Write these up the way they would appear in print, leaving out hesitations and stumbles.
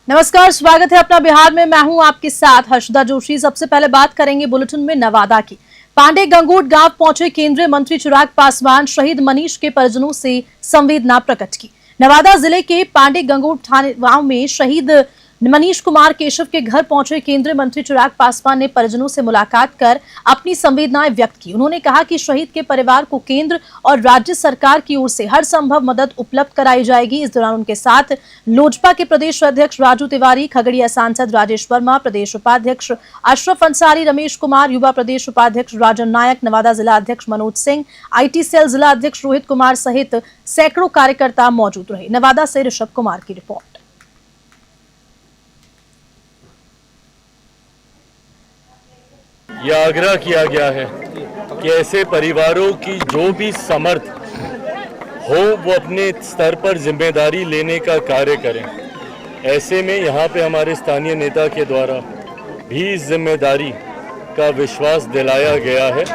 नमस्कार, स्वागत है अपना बिहार में। मैं हूं आपके साथ हर्षदा जोशी। सबसे पहले बात करेंगे बुलेटिन में नवादा की। पांडे गंगोट गांव पहुंचे केंद्रीय मंत्री चिराग पासवान, शहीद मनीष के परिजनों से संवेदना प्रकट की। नवादा जिले के पांडे गंगोट थाने गांव में शहीद मनीष कुमार केशव के घर पहुंचे केंद्रीय मंत्री चिराग पासवान ने परिजनों से मुलाकात कर अपनी संवेदनाएं व्यक्त की। उन्होंने कहा कि शहीद के परिवार को केंद्र और राज्य सरकार की ओर से हर संभव मदद उपलब्ध कराई जाएगी। इस दौरान उनके साथ लोजपा के प्रदेश अध्यक्ष राजू तिवारी, खगड़िया सांसद राजेश वर्मा, प्रदेश उपाध्यक्ष अशरफ अंसारी, रमेश कुमार, युवा प्रदेश उपाध्यक्ष राजन नायक, नवादा जिला अध्यक्ष मनोज सिंह, IT सेल जिला अध्यक्ष रोहित कुमार सहित सैकड़ों कार्यकर्ता मौजूद रहे। नवादा से ऋषभ कुमार की रिपोर्ट। यह आग्रह किया गया है कि ऐसे परिवारों की जो भी समर्थ हो वो अपने स्तर पर जिम्मेदारी लेने का कार्य करें। ऐसे में यहाँ पे हमारे स्थानीय नेता के द्वारा भी इस जिम्मेदारी का विश्वास दिलाया गया है।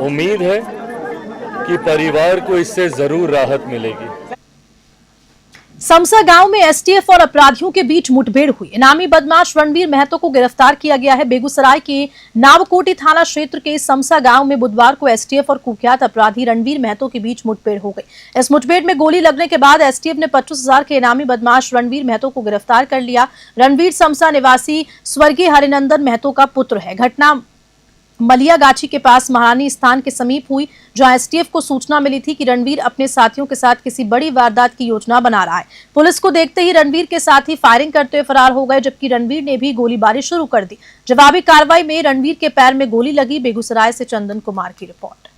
उम्मीद है कि परिवार को इससे जरूर राहत मिलेगी। समसा गांव में STF और अपराधियों के बीच मुठभेड़ हुई। इनामी बदमाश रणवीर महतो को गिरफ्तार किया गया है। बेगूसराय के नावकोटी थाना क्षेत्र के समसा गांव में बुधवार को STF और कुख्यात अपराधी रणवीर महतो के बीच मुठभेड़ हो गई। इस मुठभेड़ में गोली लगने के बाद STF ने 25,000 के इनामी बदमाश रणवीर महतो को गिरफ्तार कर लिया। रणवीर समसा निवासी स्वर्गीय हरिनंदन महतो का पुत्र है। घटना मलियागाछी के पास महारानी स्थान के समीप हुई, जहां STF को सूचना मिली थी कि रणवीर अपने साथियों के साथ किसी बड़ी वारदात की योजना बना रहा है। पुलिस को देखते ही रणवीर के साथी फायरिंग करते हुए फरार हो गए, जबकि रणवीर ने भी गोलीबारी शुरू कर दी। जवाबी कार्रवाई में रणवीर के पैर में गोली लगी। बेगूसराय से चंदन कुमार की रिपोर्ट।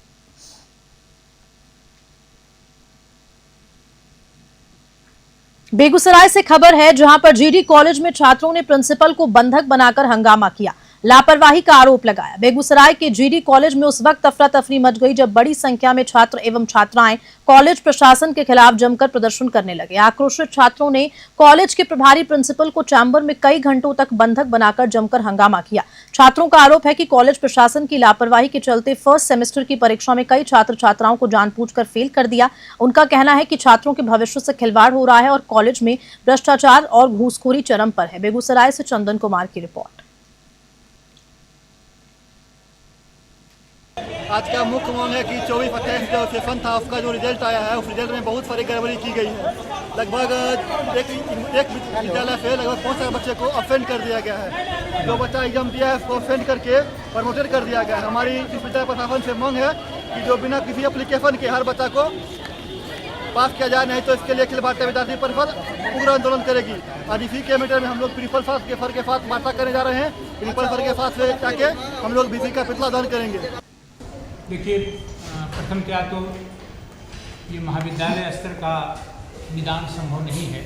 बेगूसराय से खबर है, जहां पर GD कॉलेज में छात्रों ने प्रिंसिपल को बंधक बनाकर हंगामा किया, लापरवाही का आरोप लगाया। बेगूसराय के GD कॉलेज में उस वक्त अफरा तफरी मच गई जब बड़ी संख्या में छात्र एवं छात्राएं कॉलेज प्रशासन के खिलाफ जमकर प्रदर्शन करने लगे। आक्रोशित छात्रों ने कॉलेज के प्रभारी प्रिंसिपल को चैम्बर में कई घंटों तक बंधक बनाकर जमकर हंगामा किया। छात्रों का आरोप है कि कॉलेज प्रशासन की लापरवाही के चलते फर्स्ट सेमेस्टर की परीक्षा में कई छात्र छात्राओं को जानबूझकर फेल कर दिया। उनका कहना है कि छात्रों के भविष्य से खिलवाड़ हो रहा है और कॉलेज में भ्रष्टाचार और घूसखोरी चरम पर है। बेगूसराय से चंदन कुमार की रिपोर्ट। आज का मुख्य मांग है कि 24-28 जो सेशन था उसका जो रिजल्ट आया है उस रिजल्ट में बहुत सारी गड़बड़ी की गई है। लगभग एक विद्यालय से लगभग 500 बच्चे को अफेंड कर दिया गया है। जो बच्चा एग्जाम दिया है उसको अफेंड करके प्रमोटेड कर दिया गया है। हमारी इस विद्यालय प्रशासन से मांग है कि जो बिना किसी एप्लीकेशन के हर बच्चा को पास किया जाए, नहीं तो इसके लिए अखिल भारतीय विद्यार्थी परिषद उग्र आंदोलन करेगी। आज इसी के मीटर में हम लोग प्रिंसिपल सर के साथ वार्ता करने जा रहे हैं। प्रिंसिपल सर के साथ से जाके हम लोग BC का फैसला दान करेंगे। देखिए, प्रथम क्या तो ये महाविद्यालय स्तर का निदान संभव नहीं है,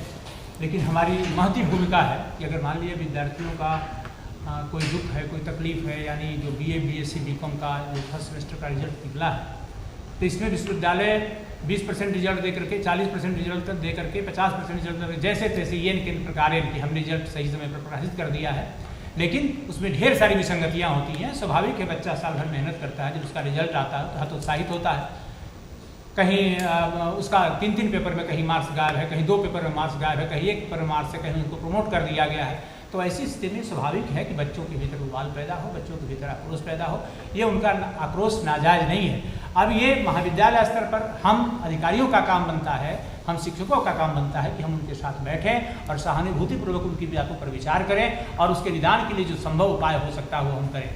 लेकिन हमारी महती भूमिका है कि अगर मान लिया विद्यार्थियों का कोई दुख है, कोई तकलीफ है, यानी जो BA, BSc, BCom का जो फर्स्ट सेमेस्टर का रिजल्ट निकला है, तो इसमें विश्वविद्यालय 20% रिजल्ट दे करके 40% रिजल्ट दे करके 50% रिजल्ट जैसे तैसे ये केंद्र प्रकार है कि हमने रिजल्ट सही समय पर प्रकाशित कर दिया है, लेकिन उसमें ढेर सारी विसंगतियाँ होती हैं। स्वाभाविक है, बच्चा साल भर मेहनत करता है, जब उसका रिजल्ट आता है तो हतोत्साहित होता है। कहीं उसका 3 पेपर में कहीं मार्क्स गायब है, कहीं 2 पेपर में मार्क्स गायब है, कहीं 1 पेपर में मार्क्स है, कहीं उनको प्रमोट कर दिया गया है। तो ऐसी स्थिति में स्वाभाविक है कि बच्चों के भीतर उबाल पैदा हो, बच्चों के भीतर आक्रोश पैदा हो। ये उनका आक्रोश नाजायज नहीं है। अब ये महाविद्यालय स्तर पर हम अधिकारियों का काम बनता है, हम शिक्षकों का काम बनता है कि हम उनके साथ बैठें और सहानुभूतिपूर्वक उनकी बातों पर विचार करें और उसके निदान के लिए जो संभव उपाय हो सकता है वो हम करें।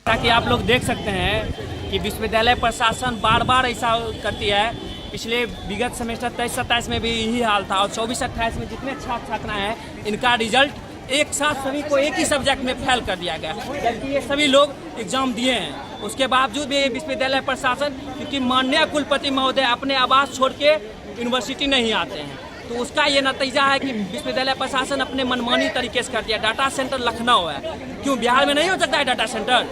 ताकि आप लोग देख सकते हैं कि विश्वविद्यालय प्रशासन बार बार ऐसा करती है। पिछले विगत सेमेस्टर 23-27 में भी यही हाल था और 24-28 में जितने छात्र छात्राएं हैं इनका रिजल्ट एक साथ सभी को एक ही सब्जेक्ट में फेल कर दिया गया, जबकि ये सभी लोग एग्जाम दिए हैं। उसके बावजूद भी विश्वविद्यालय प्रशासन, क्योंकि माननीय कुलपति महोदय अपने आवास छोड़ के यूनिवर्सिटी नहीं आते हैं, तो उसका ये नतीजा है कि विश्वविद्यालय प्रशासन अपने मनमानी तरीके से कर दिया। डाटा सेंटर लखनऊ है, क्यों बिहार में नहीं हो सकता है डाटा सेंटर?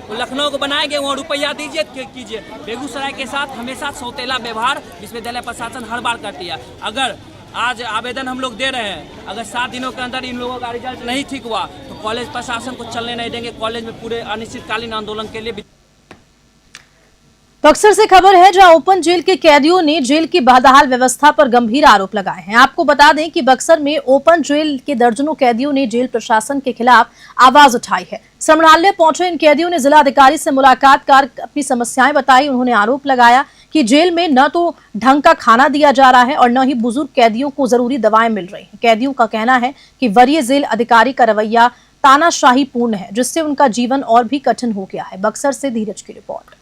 तो लखनऊ को बनाएंगे, वहाँ रुपया दीजिए कीजिए। बेगूसराय के साथ हमेशा सौतेला व्यवहार विश्वविद्यालय प्रशासन हर बार करती है। अगर आज आवेदन हम लोग दे रहे हैं, अगर 7 दिनों के अंदर इन लोगों का रिजल्ट नहीं ठीक हुआ तो कॉलेज प्रशासन को चलने नहीं देंगे। कॉलेज में पूरे अनिश्चितकालीन आंदोलन के लिए बक्सर से खबर है जहां ओपन जेल के कैदियों ने जेल की बदहाल व्यवस्था पर गंभीर आरोप लगाए हैं। आपको बता दें कि बक्सर में ओपन जेल के दर्जनों कैदियों ने जेल प्रशासन के खिलाफ आवाज उठाई है। संग्रहालय पहुंचे इन कैदियों ने जिला अधिकारी से मुलाकात कर अपनी समस्याएं बताई। उन्होंने आरोप लगाया कि जेल में न तो ढंग का खाना दिया जा रहा है और न ही बुजुर्ग कैदियों को जरूरी दवाएं मिल रही हैं। कैदियों का कहना है कि वरीय जेल अधिकारी का रवैया तानाशाही पूर्ण है, जिससे उनका जीवन और भी कठिन हो गया है। बक्सर से धीरज की रिपोर्ट।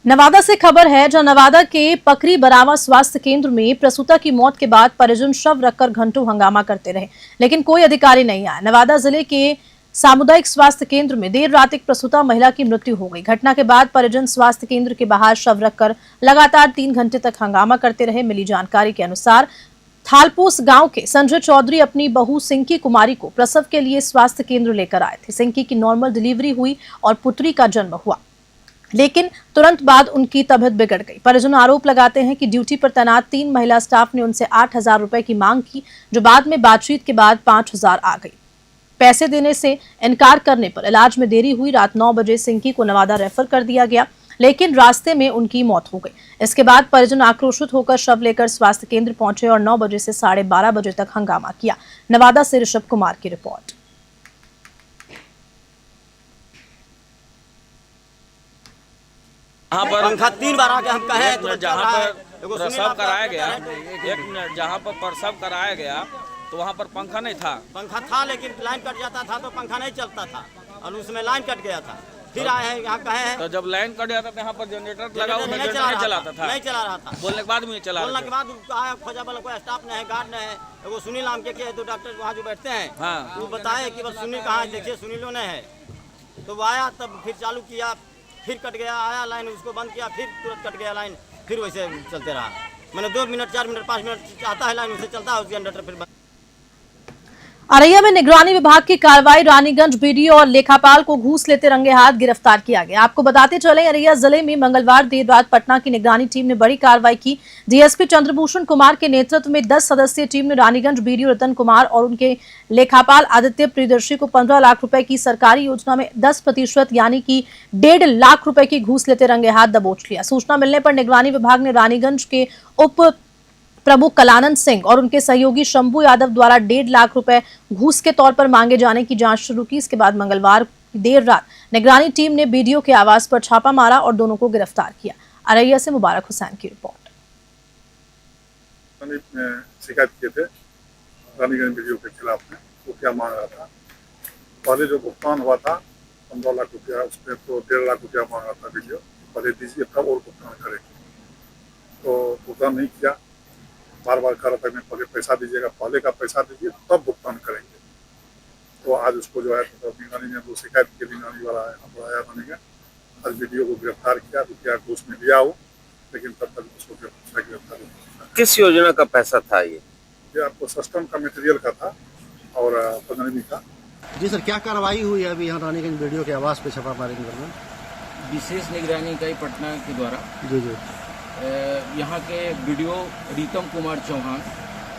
नवादा से खबर है जहां नवादा के पकरी बरावा स्वास्थ्य केंद्र में प्रसूता की मौत के बाद परिजन शव रखकर घंटों हंगामा करते रहे, लेकिन कोई अधिकारी नहीं आया। नवादा जिले के सामुदायिक स्वास्थ्य केंद्र में देर रात एक प्रसूता महिला की मृत्यु हो गई। घटना के बाद परिजन स्वास्थ्य केंद्र के बाहर शव रखकर लगातार 3 घंटे तक हंगामा करते रहे। मिली जानकारी के अनुसार थालपोस गांव के संजय चौधरी अपनी बहू सिंकी कुमारी को प्रसव के लिए स्वास्थ्य केंद्र लेकर आए थे। सिंकी की नॉर्मल डिलीवरी हुई और पुत्री का जन्म हुआ, लेकिन तुरंत बाद उनकी तबीयत बिगड़ गई। परिजन आरोप लगाते हैं कि ड्यूटी पर तैनात 3 महिला स्टाफ ने उनसे 8,000 रुपए की मांग की, जो बाद में बातचीत के बाद 5,000 आ गई। पैसे देने से इनकार करने पर इलाज में देरी हुई। रात 9 बजे सिंकी को नवादा रेफर कर दिया गया, लेकिन रास्ते में उनकी मौत हो गई। इसके बाद परिजन आक्रोशित होकर शव लेकर स्वास्थ्य केंद्र पहुंचे और 9 बजे से 12:30 बजे तक हंगामा किया। नवादा से ऋषभ कुमार की रिपोर्ट। यहाँ पर पंखा 3 बार आके हम कहे तो जहाँ पर प्रसव कराया गया, एक मिनट, जहाँ पर प्रसव कराया गया तो वहाँ पर पंखा नहीं था। पंखा था लेकिन लाइन कट जाता था तो पंखा नहीं चलता था और उसमें लाइन कट गया था। फिर आए हैं यहाँ कहे हैं तो जब लाइन कट जाता था यहाँ पर जनरेटर लगा हुआ नहीं चलाता था, नहीं चला रहा था। बोलने के बाद में चला, बोलने के बाद आया खोजा वाला कोई स्टाफ नहीं है, गार्ड नहीं है। वो सुनील नाम के दो डॉक्टर वहाँ जो बैठते हैं, हाँ, वो बताए कि बस सुनील कहाँ है, देखिए सुनीलो नहीं है। तो वो आया तब फिर चालू किया, फिर कट गया, आया लाइन उसको बंद किया, फिर तुरंत कट गया लाइन, फिर वैसे चलते रहा। मैंने 2 मिनट 4 मिनट 5 मिनट आता है लाइन, उसे चलता है, उसके जनरेटर फिर। अररिया में निगरानी विभाग की कार्रवाई। रानीगंज बीडीओ और लेखापाल को घूस लेते रंगे हाथ गिरफ्तार किया गया। आपको बताते चले अररिया जिले में मंगलवार देर रात पटना की निगरानी टीम ने बड़ी कार्रवाई की। डीएसपी चंद्रभूषण कुमार के नेतृत्व में 10 सदस्यीय टीम ने रानीगंज बीडीओ रतन कुमार और उनके लेखापाल आदित्य प्रियदर्शी को 15 लाख रुपए की सरकारी योजना में 10% यानी कि 1.5 लाख रुपए की घूस लेते रंगे हाथ दबोच लिया। सूचना मिलने पर निगरानी विभाग ने रानीगंज के उप प्रमुख कलानंद सिंह और उनके सहयोगी शंभू यादव द्वारा 1.5 लाख रुपए घूस के तौर पर मांगे जाने की जांच शुरू की। इसके बाद मंगलवार देर रात निगरानी टीम ने बीडीओ के आवास पर छापा मारा और दोनों को गिरफ्तार किया। अररिया से मुबारक हुसैन की रिपोर्ट। शिकायत किए थे रानीगंज बीडीओ के खिलाफ में, वो क्या मांग रहा था। पहले जो भुगतान हुआ था 15 लाख रुपया, उसमें तो 1.5 लाख रुपया मांग रहा था बीडीओ, पहले दीजिए तब और भुगतान करेंगे। तो भुगतान नहीं किया, बार बार कह रहा था मैं पहले पैसा दीजिएगा, पहले का पैसा दीजिए तब भुगतान करेंगे। तो आज उसको जो है तो निगरानी ने वो शिकायत की, निगरानी वाला आया रानीगंज, आज वीडियो को गिरफ्तार किया। रुपया घूस में लिया हो, लेकिन तब तक उसको गिरफ्तार नहीं। किस योजना का पैसा था ये आपको सिस्टम का मटेरियल का था और 15वीं का। जी सर, क्या कार्रवाई हुई है अभी यहाँ रानीगंज वीडियो के आवास पे छापामारी के दौरान? विशेष निगरानी इकाई पटना के द्वारा जी जी यहाँ के वीडियो रीतम कुमार चौहान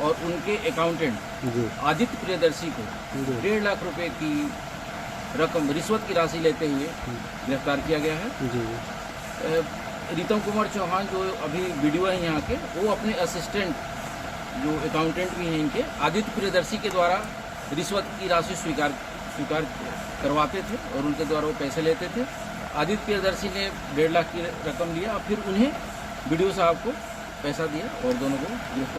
और उनके अकाउंटेंट आदित्य प्रियदर्शी को 1.5 लाख रुपए की रकम रिश्वत की राशि लेते हुए गिरफ्तार किया गया है। जी रीतम कुमार चौहान जो अभी वीडियो है यहाँ के, वो अपने असिस्टेंट जो अकाउंटेंट भी हैं इनके, आदित्य प्रियदर्शी के द्वारा रिश्वत की राशि स्वीकार करवाते थे और उनके द्वारा वो पैसे लेते थे। आदित्य प्रियदर्शी ने 1.5 लाख की रकम लिया और फिर उन्हें वीडियो साहब को पैसा दिया और दोनों को गिरफ्तार।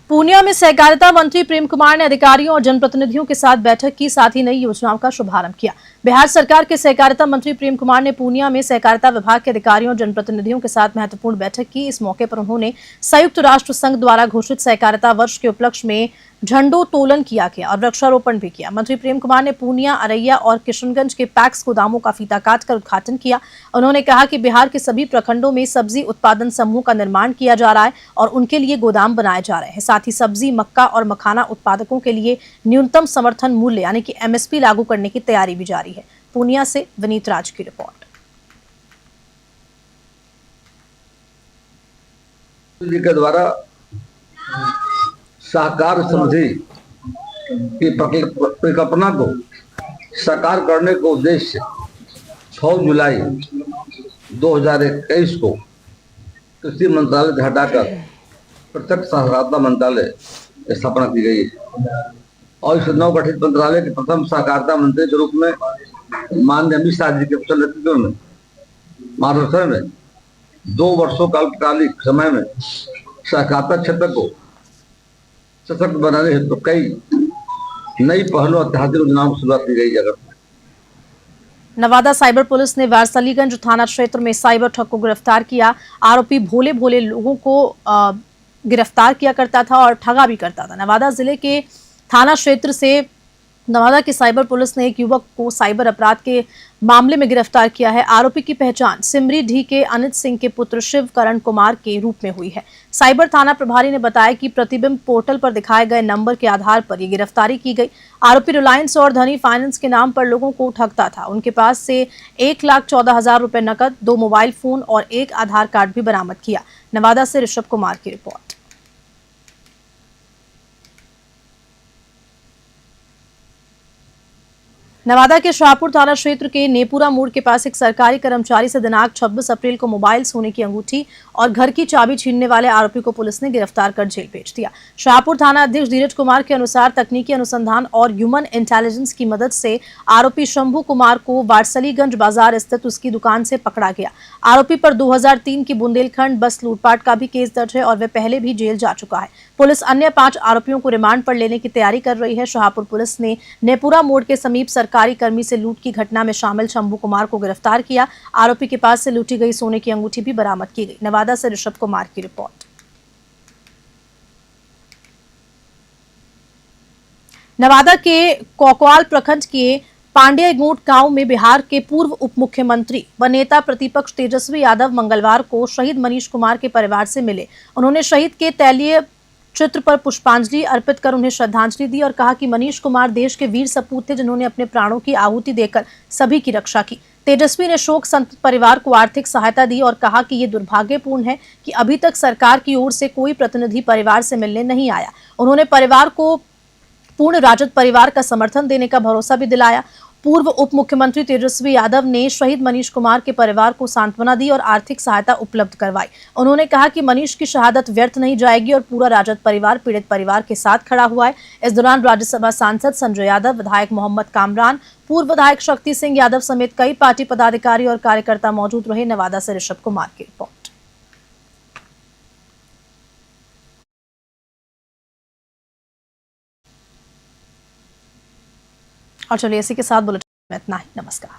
पूर्णिया में सहकारिता मंत्री प्रेम कुमार ने अधिकारियों और जनप्रतिनिधियों के साथ बैठक की, साथ ही नई योजनाओं का शुभारंभ किया। बिहार सरकार के सहकारिता मंत्री प्रेम कुमार ने पूर्णिया में सहकारिता विभाग के अधिकारियों और जनप्रतिनिधियों के साथ महत्वपूर्ण बैठक की। इस मौके पर उन्होंने संयुक्त राष्ट्र संघ द्वारा घोषित सहकारिता वर्ष के उपलक्ष्य में झंडोत्तोलन किया गया और वृक्षारोपण भी किया। मंत्री प्रेम कुमार ने पूर्णिया, अररिया और किशनगंज के पैक्स गोदामों का फीता काटकर उद्घाटन किया। उन्होंने कहा कि बिहार के सभी प्रखंडों में सब्जी उत्पादन समूह का निर्माण किया जा रहा है और उनके लिए गोदाम बनाए जा रहे हैं। साथ ही सब्जी, मक्का और मखाना उत्पादकों के लिए न्यूनतम समर्थन मूल्य यानी कि MSP लागू करने की तैयारी भी जारी है। पूर्णिया से विनीत राज की रिपोर्ट। जी के द्वारा सहकार समृद्धि की परिकल्पना को साकार करने के उद्देश्य से 6 जुलाई 2021 को कृषि मंत्रालय से हटाकर प्रत्यक्ष सहकारिता मंत्रालय की स्थापना की गई है और इस नवगठित मंत्रालय के प्रथम सहकारिता मंत्री के रूप में माननीय अमित शाह जी के कुशल नेतृत्व में मार्गदर्शन में 2 वर्षों अल्पकालिक समय में सहकारिता क्षेत्र को सशक्त बनाने हेतु कई नई पहलों ऐतिहासिक योजनाओं की शुरुआत की गई है। नवादा साइबर पुलिस ने वारसलीगंज थाना क्षेत्र में साइबर ठग को गिरफ्तार किया। आरोपी भोले भोले लोगों को गिरफ्तार किया करता था और ठगा भी करता था। नवादा जिले के थाना क्षेत्र से नवादा की साइबर पुलिस ने एक युवक को साइबर अपराध के मामले में गिरफ्तार किया है। आरोपी की पहचान सिमरी ढी के अनित सिंह के पुत्र शिव करण कुमार के रूप में हुई है। साइबर थाना प्रभारी ने बताया कि प्रतिबिंब पोर्टल पर दिखाए गए नंबर के आधार पर ये गिरफ्तारी की गई। आरोपी रिलायंस और धनी फाइनेंस के नाम पर लोगों को ठगता था। उनके पास से 1,14,000 रुपए नकद, 2 मोबाइल फोन और 1 आधार कार्ड भी बरामद किया। नवादा से ऋषभ कुमार की रिपोर्ट। नवादा के शाहपुर थाना क्षेत्र के नेपुरा मोड़ के पास एक सरकारी कर्मचारी से दिनांक 26 अप्रैल को मोबाइल, सोने की अंगूठी और घर की चाबी छीनने वाले आरोपी को पुलिस ने गिरफ्तार कर जेल भेज दिया। शाहपुर थाना अध्यक्ष धीरज कुमार के अनुसार तकनीकी अनुसंधान और ह्यूमन इंटेलिजेंस की मदद से आरोपी शंभू कुमार को वारसलीगंज बाजार स्थित उसकी दुकान से पकड़ा गया। आरोपी पर 2003 की बुंदेलखंड बस लूटपाट का भी केस दर्ज है और वह पहले भी जेल जा चुका है। पुलिस अन्य 5 आरोपियों को रिमांड पर लेने की तैयारी कर रही है। शाहपुर पुलिस ने नेपुरा मोड़ के समीप सरकारी कर्मी से लूट की घटना में शामिल शंभू कुमार को गिरफ्तार किया। आरोपी के पास से लूटी गई सोने की अंगूठी भी बरामद की गई। नवादा से ऋषभ कुमार की रिपोर्ट। नवादा के कोकवाल प्रखंड के पांडेयगोट गांव में बिहार के पूर्व उप मुख्यमंत्री व नेता प्रतिपक्ष तेजस्वी यादव मंगलवार को शहीद मनीष कुमार के परिवार से मिले। उन्होंने शहीद के तैलीय चित्र पर पुष्पांजलि अर्पित कर उन्हें श्रद्धांजलि दी और कहा कि मनीष कुमार देश के वीर सपूत थे जिन्होंने अपने प्राणों की आहुति देकर सभी की रक्षा की। तेजस्वी ने शोक संतप्त परिवार को आर्थिक सहायता दी और कहा कि ये दुर्भाग्यपूर्ण है कि अभी तक सरकार की ओर से कोई प्रतिनिधि परिवार से मिलने नहीं आया। उन्होंने परिवार को पूर्ण राजद परिवार का समर्थन देने का भरोसा भी दिलाया। पूर्व उप मुख्यमंत्री तेजस्वी यादव ने शहीद मनीष कुमार के परिवार को सांत्वना दी और आर्थिक सहायता उपलब्ध करवाई। उन्होंने कहा कि मनीष की शहादत व्यर्थ नहीं जाएगी और पूरा राजद परिवार पीड़ित परिवार के साथ खड़ा हुआ है। इस दौरान राज्यसभा सांसद संजय यादव, विधायक मोहम्मद कामरान, पूर्व विधायक शक्ति सिंह यादव समेत कई पार्टी पदाधिकारी और कार्यकर्ता मौजूद रहे। नवादा से ऋषभ कुमार की रिपोर्ट। और चलिए इसी के साथ बुलेटिन में इतना ही। नमस्कार।